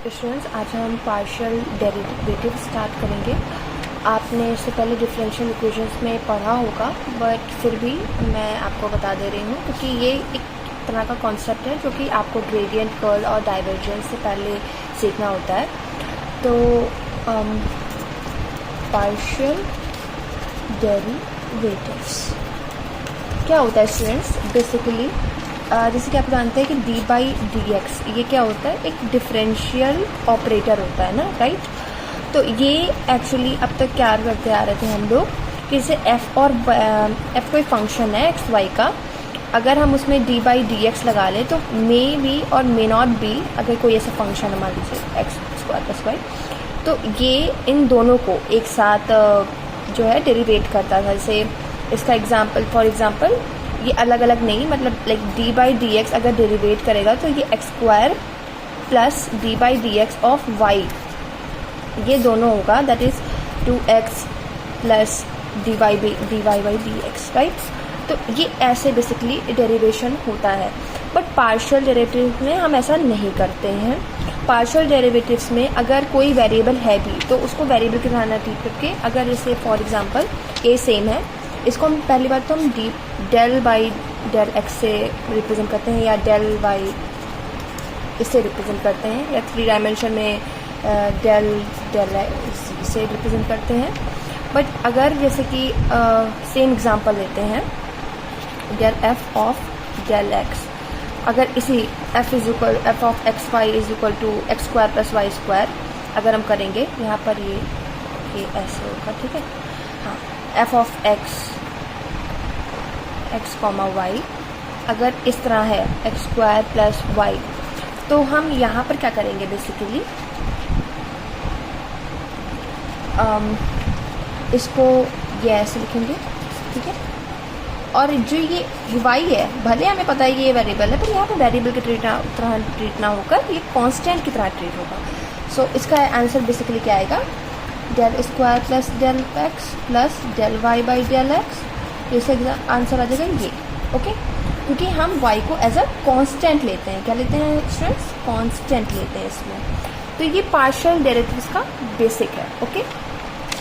Students, आज हम partial derivative start करेंगे। आपने इससे पहले डिफरेंशियल इक्वेशंस में पढ़ा होगा, बट फिर भी मैं आपको बता दे रही हूँ क्योंकि ये एक तरह का कॉन्सेप्ट है जो कि आपको ग्रेडियंट, कर्ल और डाइवर्जेंस से पहले सीखना होता है। तो पार्शियल डेरिवेटिव्स क्या होता है स्टूडेंट्स? बेसिकली जैसे कि आप जानते हैं कि डी बाई डी एक्स ये क्या होता है, एक डिफरेंशियल ऑपरेटर होता है ना, राइट। तो ये एक्चुअली अब तक क्या करते आ रहे थे हम लोग कि जैसे एफ और एफ कोई फंक्शन है एक्स वाई का, अगर हम उसमें डी बाई डी एक्स लगा लें तो मे बी और मे नॉट बी, अगर कोई ऐसा फंक्शन है मान लीजिए एक्स स्क्वायर प्लस वाई, तो ये इन दोनों को एक साथ जो है डेरिवेट करता था। जैसे इसका एग्जाम्पल, फॉर एग्जाम्पल ये अलग अलग नहीं, मतलब like d by d x अगर डेरिवेट करेगा तो ये x square plus d by d x of y, ये दोनों होगा, that is 2x plus d y by d x, right. तो ये ऐसे बेसिकली डेरिवेशन होता है, बट पार्शियल डेरिवेटिव में हम ऐसा नहीं करते हैं। पार्शियल डेरिवेटिव्स में अगर कोई वेरिएबल है भी तो उसको वेरिएबल के तरह ट्रीट करके, अगर जैसे फॉर एग्जांपल ए सेम है, इसको हम पहली बार तो हम डेल बाई डेल एक्स से रिप्रेजेंट करते हैं या डेल वाई इससे रिप्रेजेंट करते हैं, या 3 डायमेंशन में डेल से रिप्रेजेंट करते हैं। बट अगर जैसे कि सेम एग्जांपल लेते हैं, del f of del x, अगर इसी f of x y is equal to x square plus y square अगर हम करेंगे, यहाँ पर ये ऐसे होगा, ठीक है। हाँ, f of x comma y अगर इस तरह है एक्स स्क्वायर प्लस वाई, तो हम यहाँ पर क्या करेंगे बेसिकली, इसको ये ऐसे लिखेंगे, ठीक है। और जो ये वाई है, भले हमें पता है ये वेरिएबल है, पर यहाँ पर वेरिएबल की तरह ट्रीट ना होकर ये कांस्टेंट की तरह ट्रीट होगा। सो इसका आंसर बेसिकली क्या आएगा, del square plus del x plus del y by del x, इसे आंसर आ जाएगा ये, ओके। क्योंकि हम y को एज अ कांस्टेंट लेते हैं, क्या लेते हैं स्टूडेंट्स, कांस्टेंट लेते हैं इसमें। तो ये पार्शियल डेरिवेटिव्स का बेसिक है, ओके।